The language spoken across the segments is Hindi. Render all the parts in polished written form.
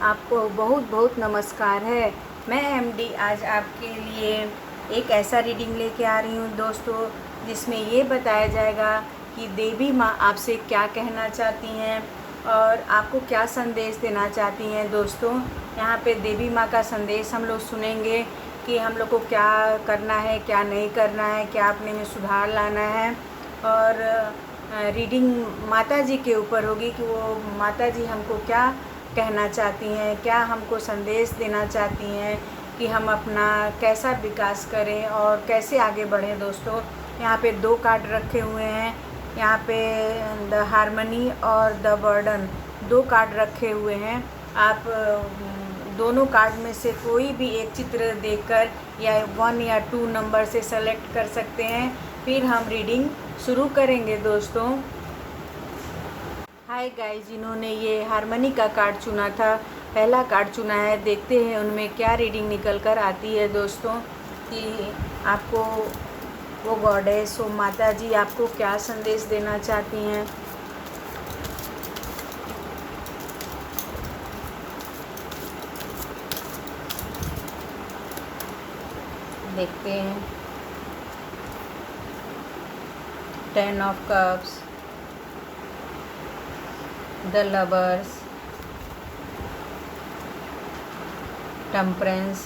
आपको बहुत बहुत नमस्कार है। मैं एमडी आज आपके लिए एक ऐसा रीडिंग लेके आ रही हूँ दोस्तों, जिसमें ये बताया जाएगा कि देवी माँ आपसे क्या कहना चाहती हैं और आपको क्या संदेश देना चाहती हैं। दोस्तों, यहाँ पे देवी माँ का संदेश हम लोग सुनेंगे कि हम लोग को क्या करना है, क्या नहीं करना है, क्या अपने में सुधार लाना है। और रीडिंग माता जी के ऊपर होगी कि वो माता जी हमको क्या कहना चाहती हैं, क्या हमको संदेश देना चाहती हैं कि हम अपना कैसा विकास करें और कैसे आगे बढ़ें। दोस्तों, यहाँ पे 2 कार्ड रखे हुए हैं। यहाँ पे द हारमनी और द बर्डन 2 कार्ड रखे हुए हैं। आप दोनों कार्ड में से कोई भी एक चित्र देखकर या 1 या 2 नंबर से सेलेक्ट कर सकते हैं। फिर हम रीडिंग शुरू करेंगे। दोस्तों, हाय गाइस, जिन्होंने ये हारमनी का कार्ड चुना था, पहला कार्ड चुना है, देखते हैं उनमें क्या रीडिंग निकल कर आती है। दोस्तों, कि आपको वो गॉडेस, वो माता जी आपको क्या संदेश देना चाहती हैं। देखते हैं। 10 of cups, the lovers, temperance,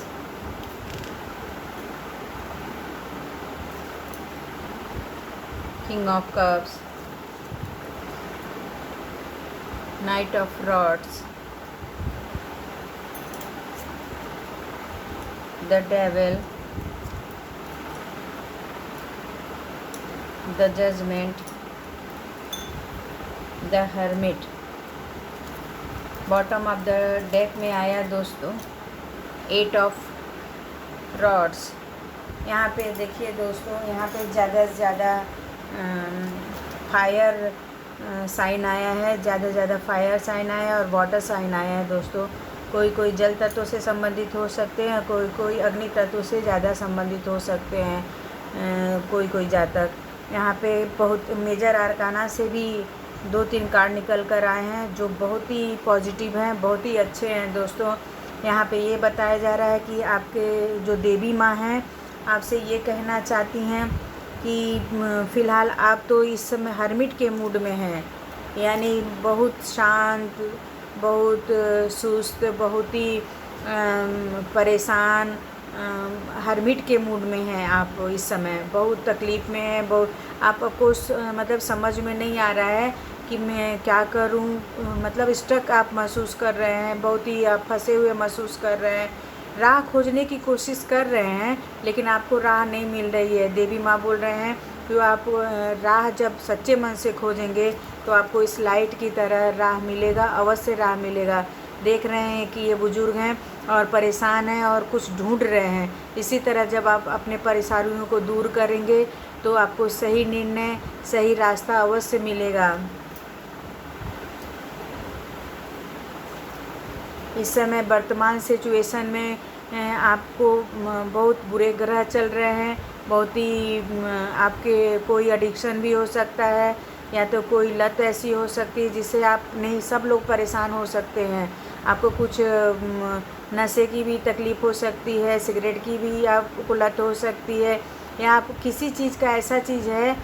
king of cups, knight of rods, the devil, the judgment, the hermit. Bottom of the deck में आया दोस्तों 8 ऑफ रॉड्स। यहाँ पे देखिए दोस्तों, यहाँ पे ज़्यादा से ज़्यादा फायर साइन आया है, ज़्यादा से ज़्यादा फायर साइन आया है और वाटर साइन आया है। दोस्तों, कोई कोई जल तत्व से संबंधित हो सकते हैं, कोई कोई अग्नि तत्व से ज़्यादा संबंधित हो सकते हैं। कोई कोई जातक यहाँ पे बहुत मेजर आर्काना से भी 2-3 कार्ड निकल कर आए हैं, जो बहुत ही पॉजिटिव हैं, बहुत ही अच्छे हैं। दोस्तों, यहाँ पे ये बताया जा रहा है कि आपके जो देवी माँ हैं आपसे ये कहना चाहती हैं कि फ़िलहाल आप तो इस समय हर्मिट के मूड में हैं, यानी बहुत शांत, बहुत सुस्त, बहुत ही परेशान, हर्मिट के मूड में हैं आप इस समय। बहुत तकलीफ़ में हैं, बहुत आपको मतलब समझ में नहीं आ रहा है कि मैं क्या करूं। मतलब स्टक आप महसूस कर रहे हैं, बहुत ही आप फंसे हुए महसूस कर रहे हैं। राह खोजने की कोशिश कर रहे हैं, लेकिन आपको राह नहीं मिल रही है। देवी माँ बोल रहे हैं कि आप राह जब सच्चे मन से खोजेंगे तो आपको इस लाइट की तरह राह मिलेगा, अवश्य राह मिलेगा। देख रहे हैं कि ये बुज़ुर्ग हैं और परेशान हैं और कुछ ढूंढ रहे हैं। इसी तरह जब आप अपने परेशानियों को दूर करेंगे तो आपको सही निर्णय, सही रास्ता अवश्य मिलेगा। इस समय वर्तमान सिचुएशन में आपको बहुत बुरे ग्रह चल रहे हैं, बहुत ही आपके कोई एडिक्शन भी हो सकता है, या तो कोई लत ऐसी हो सकती है जिससे आप नहीं, सब लोग परेशान हो सकते हैं। आपको कुछ नशे की भी तकलीफ़ हो सकती है, सिगरेट की भी आपको लत हो सकती है, या आप किसी चीज़ का ऐसा चीज़ है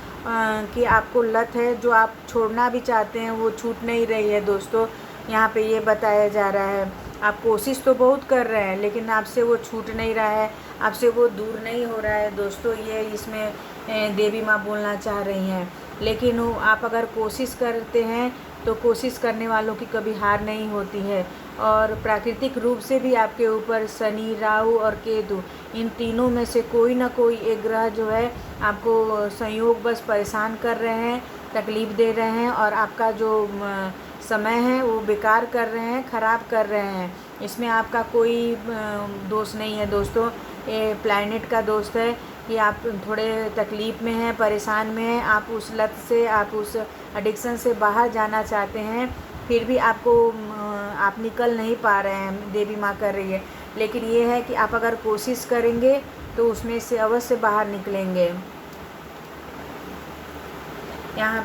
कि आपको लत है जो आप छोड़ना भी चाहते हैं, वो छूट नहीं रही है। दोस्तों, यहाँ पे ये बताया जा रहा है आप कोशिश तो बहुत कर रहे हैं, लेकिन आपसे वो छूट नहीं रहा है, आपसे वो दूर नहीं हो रहा है। दोस्तों, ये इसमें देवी माँ बोलना चाह रही हैं। लेकिन आप अगर कोशिश करते हैं तो कोशिश करने वालों की कभी हार नहीं होती है। और प्राकृतिक रूप से भी आपके ऊपर शनि, राहु और केतु, इन तीनों में से कोई ना कोई एक ग्रह जो है आपको संयोग बस परेशान कर रहे हैं, तकलीफ़ दे रहे हैं और आपका जो समय है वो बेकार कर रहे हैं, ख़राब कर रहे हैं। इसमें आपका कोई दोष नहीं है। दोस्तों, ये प्लैनेट का दोस्त है कि आप थोड़े तकलीफ़ में हैं, परेशान में हैं, आप उस लत से, आप उस एडिक्शन से बाहर जाना चाहते हैं, फिर भी आपको आप निकल नहीं पा रहे हैं, देवी माँ कर रही है। लेकिन ये है कि आप अगर कोशिश करेंगे तो उसमें से अवश्य बाहर निकलेंगे। यहाँ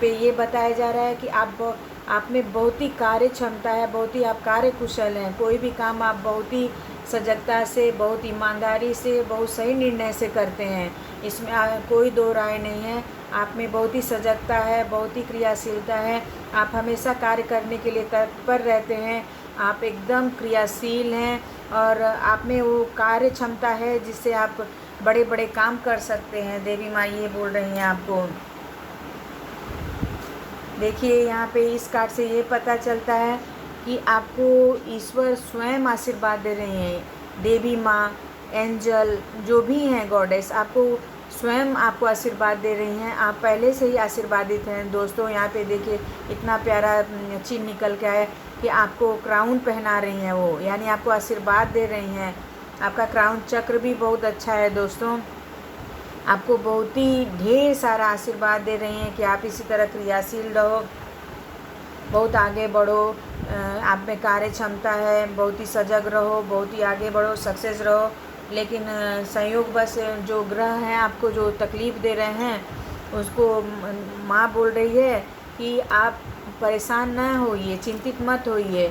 पे ये बताया जा रहा है कि आप आप में बहुत ही कार्य क्षमता है, बहुत ही आप कार्य कुशल हैं। कोई भी काम आप बहुत ही सजगता से, बहुत ईमानदारी से, बहुत सही निर्णय से करते हैं। इसमें कोई दो राय नहीं है। आप में बहुत ही सजगता है, बहुत ही क्रियाशीलता है। आप हमेशा कार्य करने के लिए तत्पर रहते हैं। आप एकदम क्रियाशील हैं और आप में वो कार्य क्षमता है जिससे आप बड़े बड़े काम कर सकते हैं। देवी माँ ये बोल रही हैं आपको। देखिए यहाँ पे इस कार्ड से ये पता चलता है कि आपको ईश्वर स्वयं आशीर्वाद दे रहे हैं। देवी माँ, एंजल जो भी हैं, गॉडेस, आपको स्वयं आपको आशीर्वाद दे रही हैं। आप पहले से ही आशीर्वादित हैं दोस्तों। यहाँ पे देखिए इतना प्यारा चिन्ह निकल के आया कि आपको क्राउन पहना रही हैं वो, यानी आपको आशीर्वाद दे रही हैं। आपका क्राउन चक्र भी बहुत अच्छा है दोस्तों। आपको बहुत ही ढेर सारा आशीर्वाद दे रही हैं कि आप इसी तरह क्रियाशील रहो, बहुत आगे बढ़ो। आप में कार्य क्षमता है, बहुत ही सजग रहो, बहुत ही आगे बढ़ो, सक्सेस रहो। लेकिन संयोग बस जो ग्रह हैं आपको जो तकलीफ़ दे रहे हैं उसको माँ बोल रही है कि आप परेशान ना होइए, चिंतित मत होइए।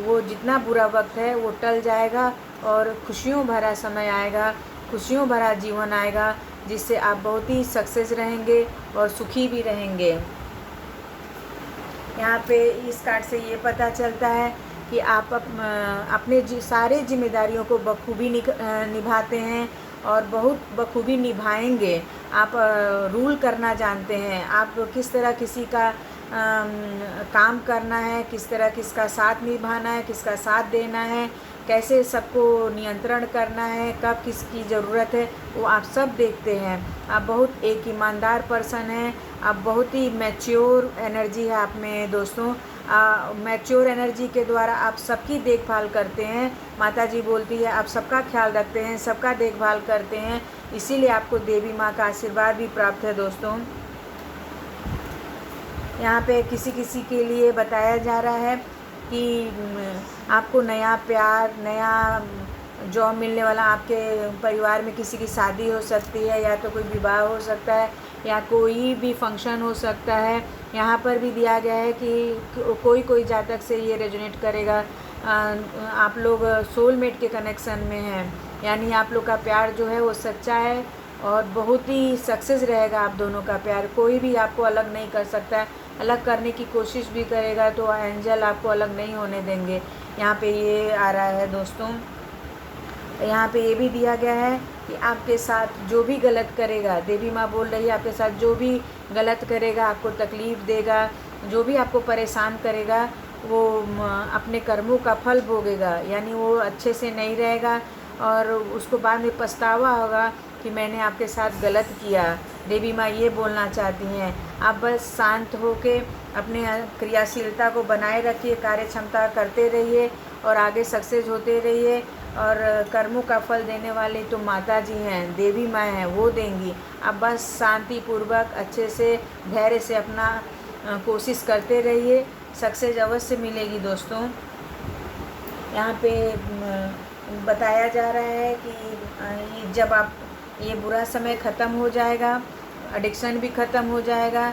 वो जितना बुरा वक्त है वो टल जाएगा और खुशियों भरा समय आएगा, खुशियों भरा जीवन आएगा, जिससे आप बहुत ही सक्सेस रहेंगे और सुखी भी रहेंगे। यहाँ पे इस कार्ड से ये पता चलता है कि आप अपने सारे जिम्मेदारियों को बखूबी निभाते हैं और बहुत बखूबी निभाएंगे। आप रूल करना जानते हैं। आप किस तरह किसी का काम करना है, किस तरह किसका साथ निभाना है, किसका साथ देना है, कैसे सबको नियंत्रण करना है, कब किसकी ज़रूरत है, वो आप सब देखते हैं। आप बहुत एक ईमानदार पर्सन हैं। आप बहुत ही मैच्योर एनर्जी है आप में दोस्तों। मैच्योर एनर्जी के द्वारा आप सबकी देखभाल करते हैं। माता जी बोलती है आप सबका ख्याल रखते हैं, सबका देखभाल करते हैं, इसीलिए आपको देवी माँ का आशीर्वाद भी प्राप्त है दोस्तों। यहाँ पे किसी किसी के लिए बताया जा रहा है कि आपको नया प्यार, नया जॉब मिलने वाला। आपके परिवार में किसी की शादी हो सकती है, या तो कोई विवाह हो सकता है, या कोई भी फंक्शन हो सकता है। यहाँ पर भी दिया गया है कि कोई जातक से ये रेजोनेट करेगा। आप लोग सोलमेट के कनेक्शन में हैं, यानी आप लोग का प्यार जो है वो सच्चा है और बहुत ही सक्सेस रहेगा आप दोनों का प्यार। कोई भी आपको अलग नहीं कर सकता है। अलग करने की कोशिश भी करेगा तो एंजल आपको अलग नहीं होने देंगे। यहाँ पे ये आ रहा है दोस्तों। यहाँ पे ये भी दिया गया है कि आपके साथ जो भी गलत करेगा, देवी माँ बोल रही है आपके साथ जो भी गलत करेगा, आपको तकलीफ़ देगा, जो भी आपको परेशान करेगा, वो अपने कर्मों का फल भोगेगा। यानी वो अच्छे से नहीं रहेगा और उसको बाद में पछतावा होगा कि मैंने आपके साथ गलत किया। देवी माँ ये बोलना चाहती हैं आप बस शांत होके अपने क्रियाशीलता को बनाए रखिए, कार्य क्षमता करते रहिए और आगे सक्सेस होते रहिए। और कर्मों का फल देने वाली तो माता जी हैं, देवी माँ हैं, वो देंगी। आप बस शांतिपूर्वक अच्छे से धैर्य से अपना कोशिश करते रहिए, सक्सेस अवश्य मिलेगी दोस्तों। यहाँ पे बताया जा रहा है कि जब आप ये बुरा समय ख़त्म हो जाएगा, एडिक्शन भी ख़त्म हो जाएगा,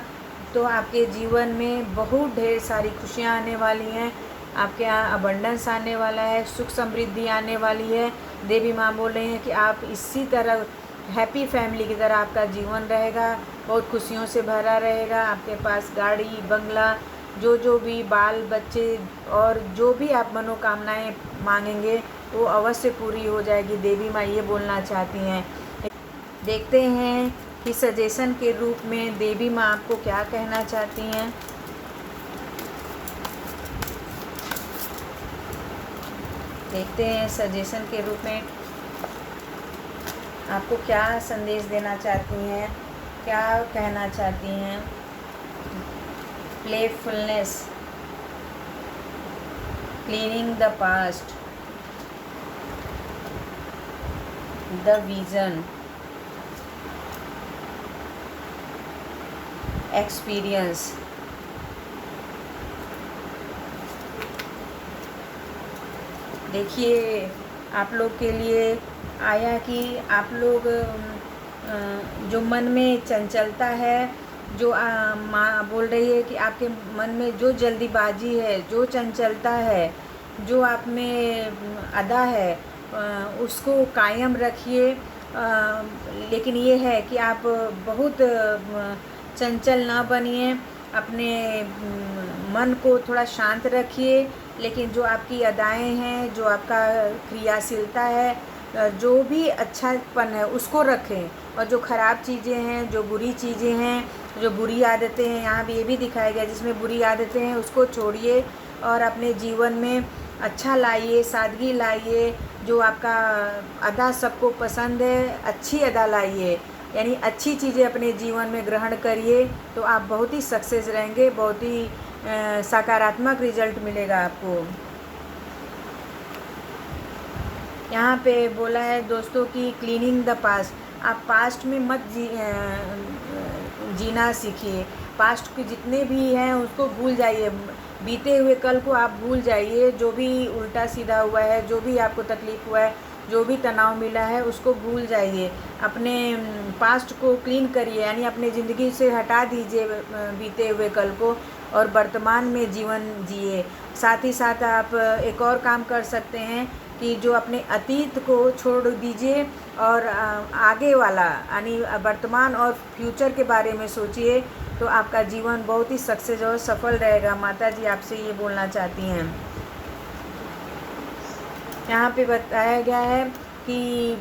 तो आपके जीवन में बहुत ढेर सारी खुशियाँ आने वाली हैं। आपके यहाँ अबंडेंस आने वाला है, सुख समृद्धि आने वाली है। देवी माँ बोल रही हैं कि आप इसी तरह हैप्पी फैमिली की तरह आपका जीवन रहेगा, बहुत खुशियों से भरा रहेगा। आपके पास गाड़ी, बंगला, जो भी बाल बच्चे और जो भी आप मनोकामनाएं मांगेंगे वो अवश्य पूरी हो जाएगी। देवी माँ ये बोलना चाहती हैं। देखते हैं कि सजेशन के रूप में देवी माँ आपको क्या कहना चाहती हैं। देखते हैं सजेशन के रूप में आपको क्या संदेश देना चाहती हैं, क्या कहना चाहती हैं। Playfulness, cleaning the past, the vision, experience. देखिए आप लोग के लिए आया कि आप लोग जो मन में चंचलता है जो माँ बोल रही है कि आपके मन में जो जल्दीबाजी है, जो चंचलता है, जो आप में अदा है, उसको कायम रखिए। लेकिन ये है कि आप बहुत चंचल ना बनिए, अपने मन को थोड़ा शांत रखिए। लेकिन जो आपकी अदाएँ हैं, जो आपका क्रियाशीलता है, जो भी अच्छापन है उसको रखें, और जो ख़राब चीज़ें हैं, जो बुरी चीज़ें हैं, जो बुरी आदतें हैं, यहाँ भी ये भी दिखाया गया जिसमें बुरी आदतें हैं उसको छोड़िए और अपने जीवन में अच्छा लाइए, सादगी लाइए। जो आपका अदा सबको पसंद है, अच्छी अदा लाइए, यानी अच्छी चीज़ें अपने जीवन में ग्रहण करिए, तो आप बहुत ही सक्सेस रहेंगे, बहुत ही सकारात्मक रिजल्ट मिलेगा आपको। यहाँ पे बोला है दोस्तों कि क्लीनिंग द पास्ट, आप पास्ट में मत जीना सीखिए। पास्ट के जितने भी हैं उसको भूल जाइए, बीते हुए कल को आप भूल जाइए। जो भी उल्टा सीधा हुआ है, जो भी आपको तकलीफ़ हुआ है, जो भी तनाव मिला है उसको भूल जाइए। अपने पास्ट को क्लीन करिए, यानी अपने ज़िंदगी से हटा दीजिए बीते हुए कल को, और वर्तमान में जीवन जिए। साथ ही साथ आप एक और काम कर सकते हैं कि जो अपने अतीत को छोड़ दीजिए और आगे वाला यानी वर्तमान और फ्यूचर के बारे में सोचिए, तो आपका जीवन बहुत ही सक्सेस और सफल रहेगा। माता जी आपसे ये बोलना चाहती हैं। यहाँ पे बताया गया है कि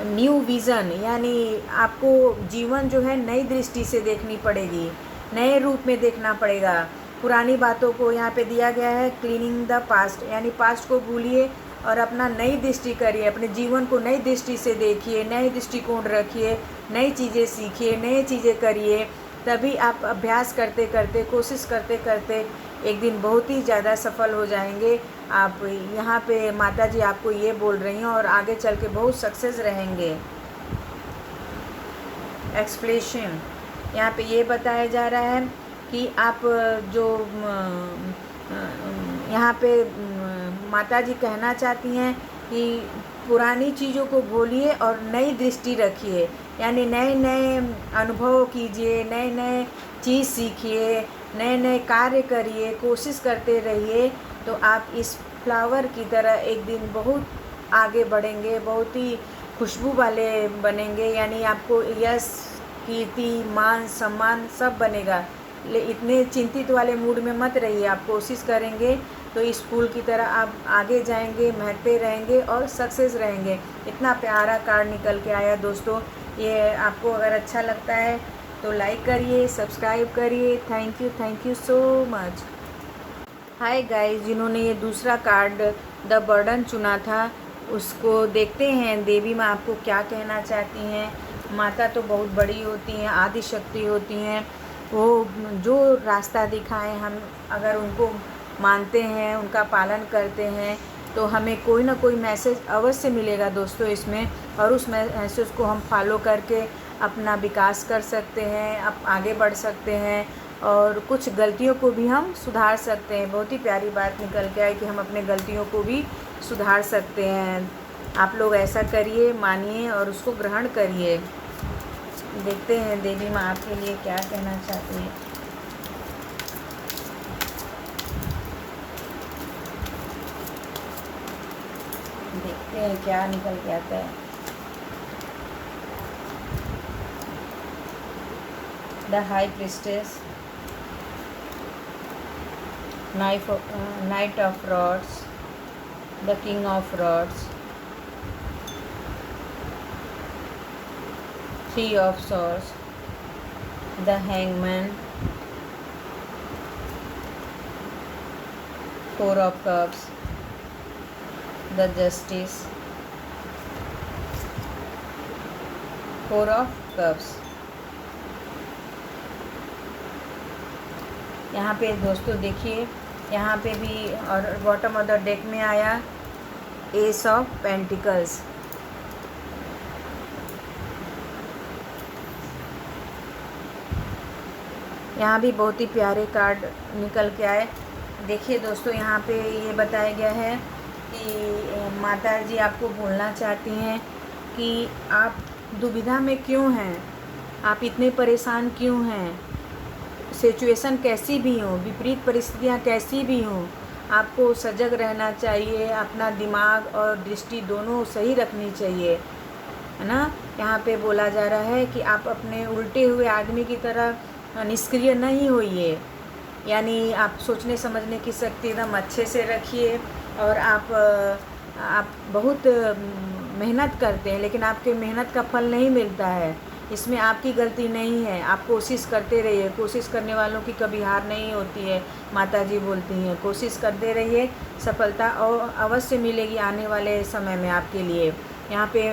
न्यू विज़न, यानी आपको जीवन जो है नई दृष्टि से देखनी पड़ेगी, नए रूप में देखना पड़ेगा। पुरानी बातों को यहाँ पे दिया गया है क्लीनिंग द पास्ट, यानी पास्ट को भूलिए और अपना नई दृष्टि करिए, अपने जीवन को नई दृष्टि से देखिए, नए दृष्टिकोण रखिए, नई चीज़ें सीखिए, नई चीज़ें करिए। तभी आप अभ्यास करते करते, कोशिश करते करते एक दिन बहुत ही ज़्यादा सफल हो जाएंगे। आप यहाँ पे माता जी आपको ये बोल रही हैं, और आगे चल के बहुत सक्सेस रहेंगे। एक्सप्लेनेशन यहाँ पे ये बताया जा रहा है कि आप जो यहाँ पे माता जी कहना चाहती हैं कि पुरानी चीज़ों को भूलिए और नई दृष्टि रखिए, यानी नए नए अनुभव कीजिए, नए नए चीज़ सीखिए, नए नए कार्य करिए, कोशिश करते रहिए, तो आप इस फ्लावर की तरह एक दिन बहुत आगे बढ़ेंगे, बहुत ही खुशबू वाले बनेंगे, यानी आपको यश, कीर्ति, मान सम्मान सब बनेगा। इतने चिंतित वाले मूड में मत रहिए, आप कोशिश करेंगे तो इस फूल की तरह आप आगे जाएंगे, महकते रहेंगे और सक्सेस रहेंगे। इतना प्यारा कार्ड निकल के आया दोस्तों। ये आपको अगर अच्छा लगता है तो लाइक करिए, सब्सक्राइब करिए। Thank you so much. Hi guys, जिन्होंने ये दूसरा कार्ड द बर्डन चुना था उसको देखते हैं देवी माँ आपको क्या कहना चाहती हैं। माता तो बहुत बड़ी होती हैं, आदि शक्ति होती हैं। वो जो रास्ता दिखाएं, हम अगर उनको मानते हैं, उनका पालन करते हैं, तो हमें कोई ना कोई मैसेज अवश्य मिलेगा दोस्तों इसमें, और उस मैसेज को हम फॉलो करके अपना विकास कर सकते हैं, अब आगे बढ़ सकते हैं, और कुछ गलतियों को भी हम सुधार सकते हैं। बहुत ही प्यारी बात निकल के आई कि हम अपने गलतियों को भी सुधार सकते हैं। आप लोग ऐसा करिए, मानिए और उसको ग्रहण करिए। देखते हैं देवी माँ आपके लिए क्या कहना चाहती है। देखते हैं क्या निकल के आता है। The high priestess, night of rods, the king of rods, three of swords, the hangman, four of cups, the justice, four of cups. यहाँ पे दोस्तों देखिए, यहाँ पे भी और बॉटम ऑफ द डेक में आया एस ऑफ पेंटिकल्स। यहाँ भी बहुत ही प्यारे कार्ड निकल के आए। देखिए दोस्तों, यहाँ पे ये बताया गया है कि माता जी आपको बोलना चाहती हैं कि आप दुविधा में क्यों हैं। आप इतने परेशान क्यों हैं? सिचुएशन कैसी भी हो, विपरीत परिस्थितियाँ कैसी भी हों, आपको सजग रहना चाहिए, अपना दिमाग और दृष्टि दोनों सही रखनी चाहिए, है ना। यहाँ पे बोला जा रहा है कि आप अपने उल्टे हुए आदमी की तरह निष्क्रिय नहीं होइए, यानी आप सोचने समझने की शक्ति एकदम अच्छे से रखिए। और आप बहुत मेहनत करते हैं, लेकिन आपके मेहनत का फल नहीं मिलता है, इसमें आपकी गलती नहीं है। आप कोशिश करते रहिए, कोशिश करने वालों की कभी हार नहीं होती है, माता जी बोलती हैं। कोशिश करते रहिए, सफलता और अवश्य मिलेगी आने वाले समय में आपके लिए। यहाँ पे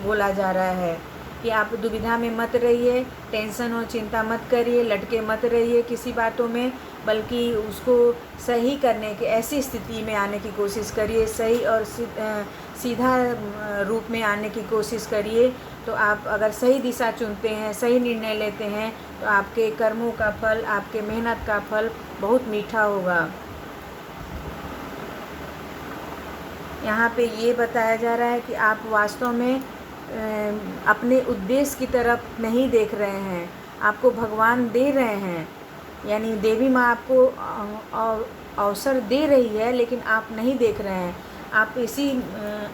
बोला जा रहा है कि आप दुविधा में मत रहिए, टेंशन और चिंता मत करिए, लटके मत रहिए किसी बातों में, बल्कि उसको सही करने की ऐसी स्थिति में आने की कोशिश करिए, सही और सीधा रूप में आने की कोशिश करिए। तो आप अगर सही दिशा चुनते हैं, सही निर्णय लेते हैं, तो आपके कर्मों का फल, आपके मेहनत का फल बहुत मीठा होगा। यहाँ पे ये बताया जा रहा है कि आप वास्तव में अपने उद्देश्य की तरफ नहीं देख रहे हैं, आपको भगवान दे रहे हैं, यानी देवी माँ आपको अवसर दे रही है, लेकिन आप नहीं देख रहे हैं। आप इसी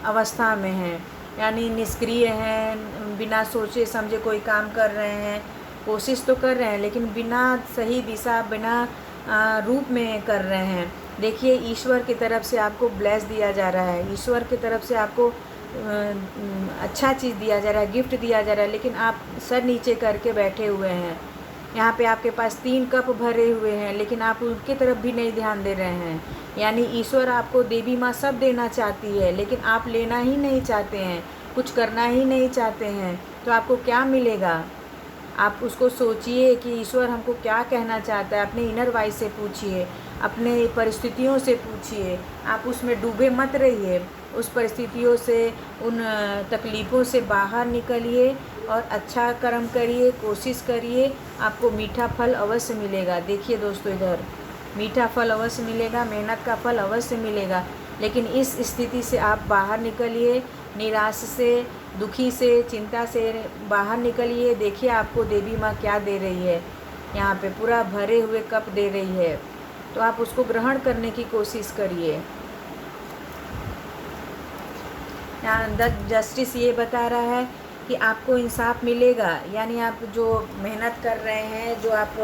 अवस्था में हैं, यानी निष्क्रिय हैं, बिना सोचे समझे कोई काम कर रहे हैं, कोशिश तो कर रहे हैं लेकिन बिना सही दिशा, बिना रूप में कर रहे हैं। देखिए, ईश्वर की तरफ से आपको ब्लेस दिया जा रहा है, ईश्वर की तरफ से आपको अच्छा चीज़ दिया जा रहा है, गिफ्ट दिया जा रहा है, लेकिन आप सर नीचे करके बैठे हुए हैं। यहाँ पे आपके पास 3 कप भरे हुए हैं, लेकिन आप उनके तरफ भी नहीं ध्यान दे रहे हैं। यानी ईश्वर आपको, देवी माँ सब देना चाहती है, लेकिन आप लेना ही नहीं चाहते हैं, कुछ करना ही नहीं चाहते हैं, तो आपको क्या मिलेगा? आप उसको सोचिए कि ईश्वर हमको क्या कहना चाहता है। अपने इनर वॉइस से पूछिए, अपने परिस्थितियों से पूछिए, आप उसमें डूबे मत रहिए। उस परिस्थितियों से, उन तकलीफ़ों से बाहर निकलिए और अच्छा कर्म करिए, कोशिश करिए, आपको मीठा फल अवश्य मिलेगा। देखिए दोस्तों, इधर मीठा फल अवश्य मिलेगा, मेहनत का फल अवश्य मिलेगा, लेकिन इस स्थिति से आप बाहर निकलिए, निराश से, दुखी से, चिंता से बाहर निकलिए। देखिए आपको देवी माँ क्या दे रही है, यहाँ पे पूरा भरे हुए कप दे रही है, तो आप उसको ग्रहण करने की कोशिश करिए। यहाँ द जस्टिस ये बता रहा है कि आपको इंसाफ मिलेगा, यानी आप जो मेहनत कर रहे हैं, जो आप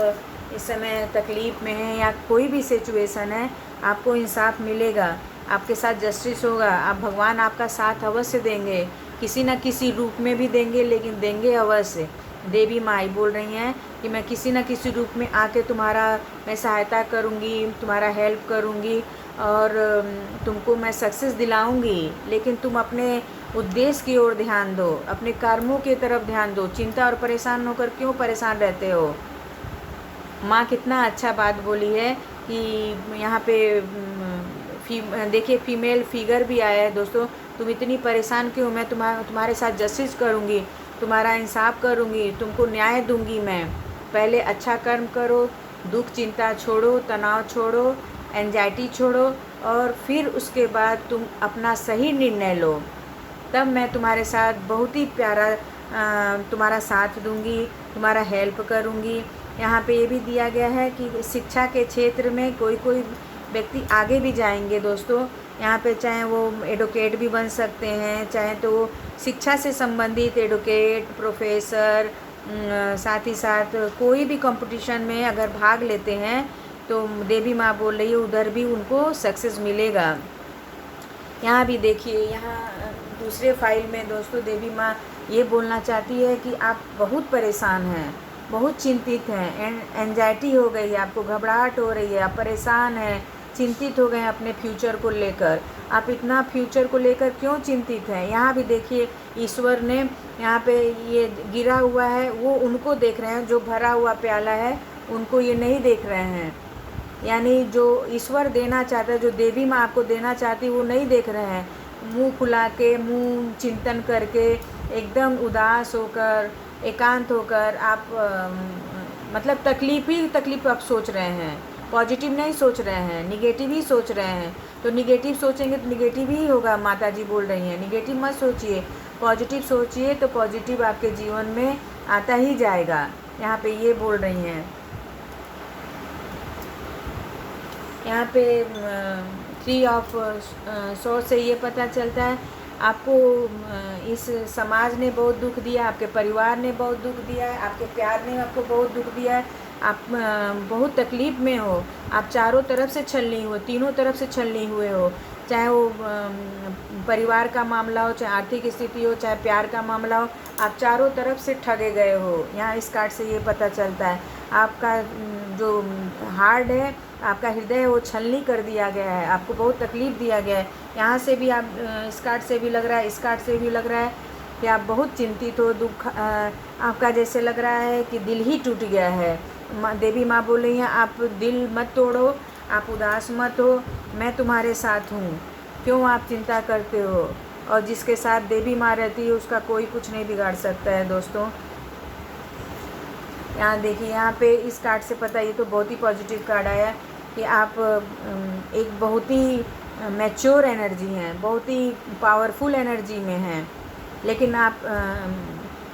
इस समय तकलीफ़ में हैं या कोई भी सिचुएशन है, आपको इंसाफ मिलेगा, आपके साथ जस्टिस होगा। आप, भगवान आपका साथ अवश्य देंगे, किसी न किसी रूप में भी देंगे, लेकिन देंगे अवश्य। देवी माई बोल रही हैं कि मैं किसी न किसी रूप में आके मैं सहायता करूँगी, तुम्हारा हेल्प करूँगी और तुमको मैं सक्सेस दिलाऊँगी, लेकिन तुम अपने उद्देश्य की ओर ध्यान दो, अपने कर्मों की तरफ ध्यान दो। चिंता और परेशान होकर क्यों परेशान रहते हो? माँ कितना अच्छा बात बोली है कि यहाँ पे देखिए फीमेल फिगर भी आया है दोस्तों। तुम इतनी परेशान क्यों? मैं तुम्हारे साथ जस्टिस करूँगी, तुम्हारा इंसाफ करूँगी, तुमको न्याय दूँगी मैं। पहले अच्छा कर्म करो, दुख चिंता छोड़ो, तनाव छोड़ो, एंजाइटी छोड़ो, और फिर उसके बाद तुम अपना सही निर्णय लो, तब मैं तुम्हारे साथ बहुत ही प्यारा तुम्हारा साथ दूँगी, तुम्हारा हेल्प करूँगी। यहाँ पे ये भी दिया गया है कि शिक्षा के क्षेत्र में कोई व्यक्ति आगे भी जाएंगे दोस्तों। यहाँ पे चाहे वो एडवोकेट भी बन सकते हैं, चाहे तो वो शिक्षा से संबंधित एडवोकेट, प्रोफेसर, साथ ही साथ कोई भी कंपटीशन में अगर भाग लेते हैं तो देवी माँ बोल रही है उधर भी उनको सक्सेस मिलेगा। यहाँ भी देखिए, यहाँ दूसरे फाइल में दोस्तों देवी माँ ये बोलना चाहती है कि आप बहुत परेशान हैं, बहुत चिंतित हैं, एंजाइटी हो गई है, आपको घबराहट हो रही है, आप परेशान हैं, चिंतित हो गए हैं अपने फ्यूचर को लेकर। आप इतना फ्यूचर को लेकर क्यों चिंतित हैं? यहाँ भी देखिए, ईश्वर ने यहाँ पे ये गिरा हुआ है, वो उनको देख रहे हैं, जो भरा हुआ प्याला है उनको ये नहीं देख रहे हैं। यानी जो ईश्वर देना चाहता है, जो देवी माँ आपको देना चाहती है, वो नहीं देख रहे हैं। मुंह फुला के, मुंह चिंतन करके, एकदम उदास होकर, एकांत होकर आप मतलब तकलीफ़ आप सोच रहे हैं, पॉजिटिव नहीं सोच रहे हैं, निगेटिव ही सोच रहे हैं। तो निगेटिव सोचेंगे तो निगेटिव ही होगा, माता जी बोल रही हैं। निगेटिव मत सोचिए, पॉजिटिव सोचिए, तो पॉजिटिव आपके जीवन में आता ही जाएगा। यहाँ पे ये बोल रही हैं। यहाँ पे 3 ऑफ सोर्स से ये पता चलता है आपको इस समाज ने बहुत दुख दिया, आपके परिवार ने बहुत दुख दिया है, आपके प्यार ने आपको बहुत दुख दिया है, आप बहुत तकलीफ़ में हो, आप चारों तरफ से छलनी हुए, तीनों तरफ से छलनी हुए हो, चाहे वो परिवार का मामला हो, चाहे आर्थिक स्थिति हो, चाहे प्यार का मामला हो, आप चारों तरफ से ठगे गए हो। यहाँ इस कार्ड से ये पता चलता है आपका जो हार्ट है, आपका हृदय है, वो छलनी कर दिया गया है, आपको बहुत तकलीफ़ दिया गया है। यहाँ से भी आप इस कार्ड से भी लग रहा है, इस कार्ड से भी लग रहा है कि आप बहुत चिंतित हो, दुख आपका जैसे लग रहा है कि दिल ही टूट गया है। देवी माँ बोल रही हैं आप दिल मत तोड़ो, आप उदास मत हो, मैं तुम्हारे साथ हूँ, क्यों आप चिंता करते हो। और जिसके साथ देवी माँ रहती है उसका कोई कुछ नहीं बिगाड़ सकता है दोस्तों। यहाँ देखिए, यहाँ पे इस कार्ड से पता, ये तो बहुत ही पॉजिटिव कार्ड आया कि आप एक बहुत ही मैच्योर एनर्जी हैं, बहुत ही पावरफुल एनर्जी में हैं, लेकिन आप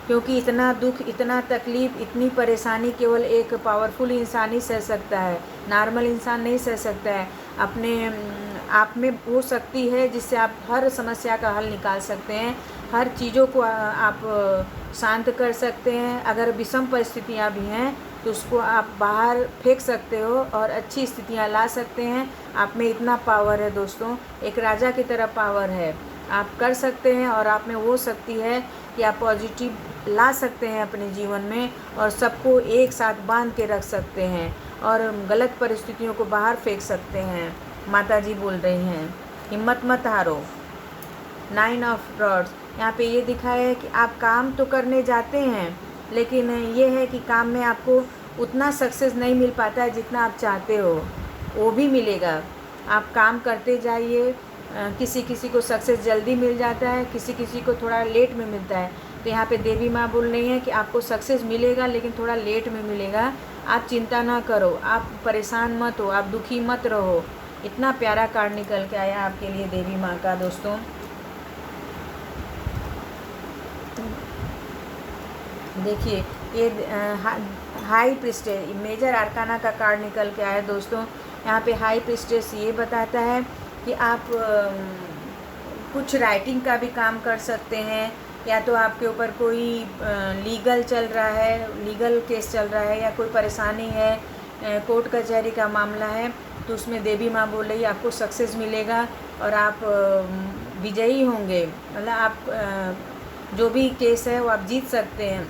क्योंकि इतना दुख, इतना तकलीफ़, इतनी परेशानी केवल एक पावरफुल इंसान ही सह सकता है, नॉर्मल इंसान नहीं सह सकता है। अपने आप में वो शक्ति है जिससे आप हर समस्या का हल निकाल सकते हैं, हर चीज़ों को आप शांत कर सकते हैं। अगर विषम परिस्थितियाँ भी हैं तो उसको आप बाहर फेंक सकते हो और अच्छी स्थितियाँ ला सकते हैं। आप में इतना पावर है दोस्तों, एक राजा की तरह पावर है, आप कर सकते हैं। और आप में वो शक्ति है कि आप पॉजिटिव ला सकते हैं अपने जीवन में और सबको एक साथ बांध के रख सकते हैं और गलत परिस्थितियों को बाहर फेंक सकते हैं। माता जी बोल रही हैं हिम्मत मत हारो। 9 ऑफ रॉड्स, यहाँ पे ये दिखा है कि आप काम तो करने जाते हैं, लेकिन ये है कि काम में आपको उतना सक्सेस नहीं मिल पाता है जितना आप चाहते हो। वो भी मिलेगा, आप काम करते जाइए। किसी किसी को सक्सेस जल्दी मिल जाता है, किसी किसी को थोड़ा लेट में मिलता है। तो यहाँ पे देवी माँ बोल रही हैं कि आपको सक्सेस मिलेगा, लेकिन थोड़ा लेट में मिलेगा। आप चिंता ना करो, आप परेशान मत हो, आप दुखी मत रहो। इतना प्यारा कार्ड निकल के आया आपके लिए देवी माँ का दोस्तों। देखिए, ये हाई प्रिस्टेस, मेजर आर्काना का कार्ड निकल के आया दोस्तों। यहाँ पे हाई प्रिस्टेस ये बताता है कि आप कुछ राइटिंग का भी काम कर सकते हैं, या तो आपके ऊपर कोई लीगल चल रहा है, लीगल केस चल रहा है, या कोई परेशानी है, कोर्ट कचहरी का मामला है, तो उसमें देवी माँ बोल रही है आपको सक्सेस मिलेगा और आप विजयी होंगे। मतलब आप जो भी केस है वो आप जीत सकते हैं,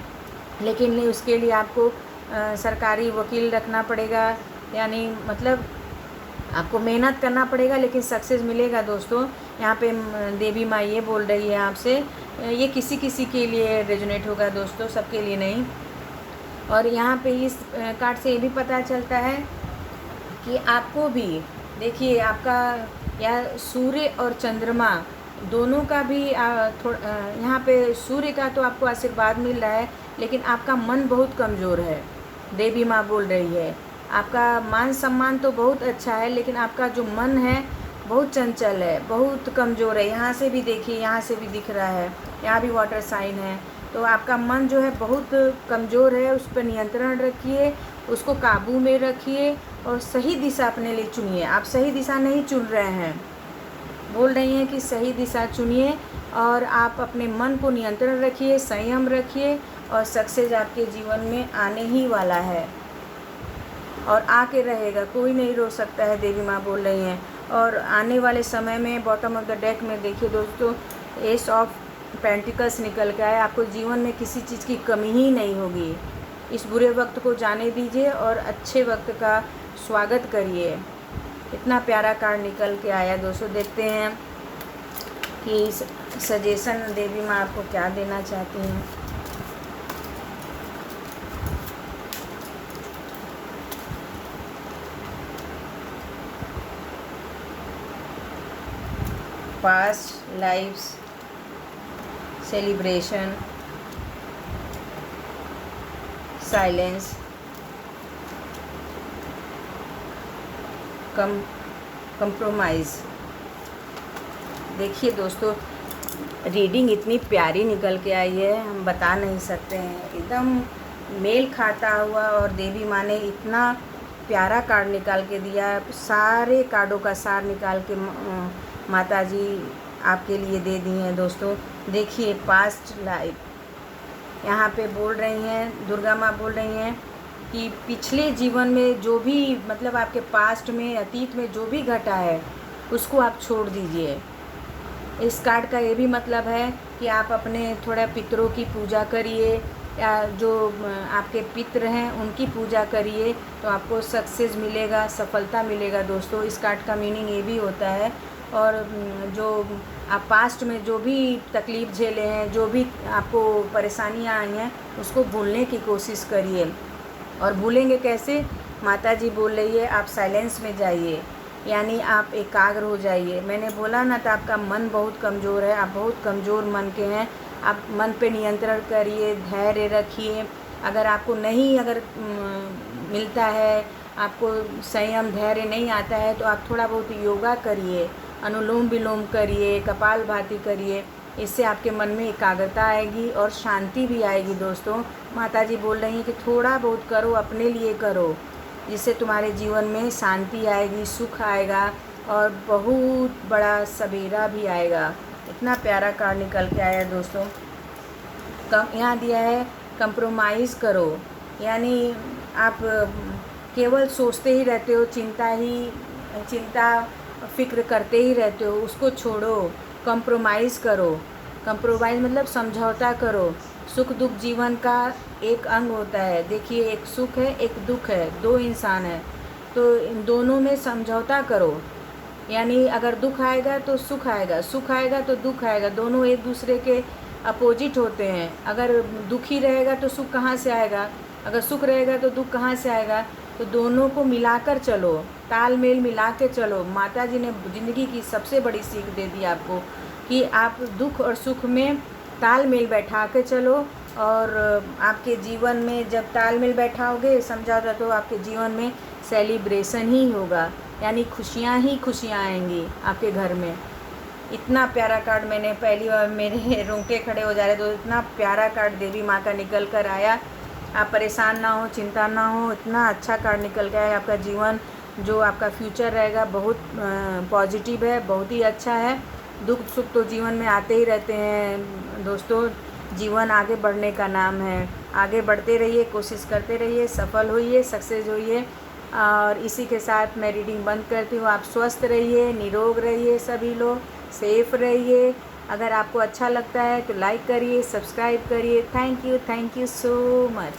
लेकिन उसके लिए आपको सरकारी वकील रखना पड़ेगा, यानी मतलब आपको मेहनत करना पड़ेगा, लेकिन सक्सेस मिलेगा दोस्तों। यहाँ पे देवी माँ ये बोल रही है आपसे, ये किसी किसी के लिए रेजोनेट होगा दोस्तों, सबके लिए नहीं। और यहाँ पे इस कार्ड से ये भी पता चलता है कि आपको भी, देखिए आपका या सूर्य और चंद्रमा दोनों का भी यहाँ पे सूर्य का तो आपको आशीर्वाद मिल रहा है, लेकिन आपका मन बहुत कमज़ोर है। देवी माँ बोल रही है आपका मान सम्मान तो बहुत अच्छा है, लेकिन आपका जो मन है बहुत चंचल है, बहुत कमज़ोर है। यहाँ से भी देखिए, यहाँ से भी दिख रहा है, यहाँ भी वाटर साइन है। तो आपका मन जो है बहुत कमज़ोर है, उस पर नियंत्रण रखिए, उसको काबू में रखिए और सही दिशा अपने लिए चुनिए। आप सही दिशा नहीं चुन रहे हैं, बोल रही हैं कि सही दिशा चुनिए और आप अपने मन को नियंत्रण रखिए, संयम रखिए और सक्सेस आपके जीवन में आने ही वाला है और आके रहेगा, कोई नहीं रोक सकता है, देवी माँ बोल रही हैं। और आने वाले समय में बॉटम ऑफ द डेक में देखिए दोस्तों, एस ऑफ पेंटिकल्स निकल के आया। आपको जीवन में किसी चीज़ की कमी ही नहीं होगी। इस बुरे वक्त को जाने दीजिए और अच्छे वक्त का स्वागत करिए। इतना प्यारा कार्ड निकल के आया दोस्तों। देखते हैं कि सजेशन देवी माँ आपको क्या देना चाहती हैं। Past life's celebration, silence, compromise. देखिए दोस्तों, रीडिंग इतनी प्यारी निकल के आई है, हम बता नहीं सकते हैं। एकदम मेल खाता हुआ, और देवी माँ ने इतना प्यारा कार्ड निकाल के दिया। सारे कार्डों का सार निकाल के माता जी आपके लिए दे दी हैं दोस्तों। देखिए, पास्ट लाइफ यहाँ पे बोल रही हैं, दुर्गा माँ बोल रही हैं कि पिछले जीवन में जो भी, मतलब आपके पास्ट में, अतीत में जो भी घटा है उसको आप छोड़ दीजिए। इस कार्ड का ये भी मतलब है कि आप अपने थोड़ा पितरों की पूजा करिए, या जो आपके पितर हैं उनकी पूजा करिए, तो आपको सक्सेस मिलेगा, सफलता मिलेगा दोस्तों। इस कार्ड का मीनिंग ये भी होता है। और जो आप पास्ट में जो भी तकलीफ़ झेले हैं, जो भी आपको परेशानियां आई हैं, उसको भूलने की कोशिश करिए। और भूलेंगे कैसे? माता जी बोल रही है आप साइलेंस में जाइए, यानी आप एकाग्र हो जाइए। मैंने बोला ना, तो आपका मन बहुत कमज़ोर है, आप बहुत कमज़ोर मन के हैं। आप मन पे नियंत्रण करिए, धैर्य रखिए। अगर आपको नहीं मिलता है, आपको संयम धैर्य नहीं आता है, तो आप थोड़ा बहुत योगा करिए, अनुलोम विलोम करिए, कपालभाति करिए। इससे आपके मन में एकाग्रता आएगी और शांति भी आएगी दोस्तों। माता जी बोल रही हैं कि थोड़ा बहुत करो, अपने लिए करो, जिससे तुम्हारे जीवन में शांति आएगी, सुख आएगा और बहुत बड़ा सवेरा भी आएगा। इतना प्यारा कार्ड निकल के आया दोस्तों। यहाँ दिया है कंप्रोमाइज़ करो, यानी आप केवल सोचते ही रहते हो, चिंता फिक्र करते ही रहते हो, उसको छोड़ो, कंप्रोमाइज़ करो। कंप्रोमाइज़ मतलब समझौता करो। सुख दुख जीवन का एक अंग होता है। देखिए, एक सुख है, एक दुख है, दो इंसान है, तो इन दोनों में समझौता करो। यानी अगर दुख आएगा तो सुख आएगा, सुख आएगा तो दुख आएगा, दोनों एक दूसरे के अपोजिट होते हैं। अगर दुखी रहेगा तो सुख कहाँ से आएगा, अगर सुख रहेगा तो दुख कहाँ से आएगा? तो दोनों को मिलाकर चलो, तालमेल मिला के चलो। माता जी ने ज़िंदगी की सबसे बड़ी सीख दे दी आपको कि आप दुख और सुख में तालमेल बैठा के चलो, और आपके जीवन में जब तालमेल बैठाओगे, समझौता, तो आपके जीवन में सेलिब्रेशन ही होगा, यानी खुशियाँ ही खुशियाँ आएंगी आपके घर में। इतना प्यारा कार्ड मैंने पहली बार, मेरे रोंगटे खड़े हो जा रहे, तो इतना प्यारा कार्ड देवी माँ का निकल कर आया। आप परेशान ना हो, चिंता ना हो, इतना अच्छा कार्ड निकल के आया। आपका जीवन, जो आपका फ्यूचर रहेगा, बहुत पॉजिटिव है, बहुत ही अच्छा है। दुख सुख तो जीवन में आते ही रहते हैं दोस्तों। जीवन आगे बढ़ने का नाम है। आगे बढ़ते रहिए, कोशिश करते रहिए, सफल होइए, सक्सेस होइए। और इसी के साथ मैं रीडिंग बंद करती हूँ। आप स्वस्थ रहिए, निरोग रहिए, सभी लोग सेफ रहिए। अगर आपको अच्छा लगता है तो लाइक करिए, सब्सक्राइब करिए। Thank you so much.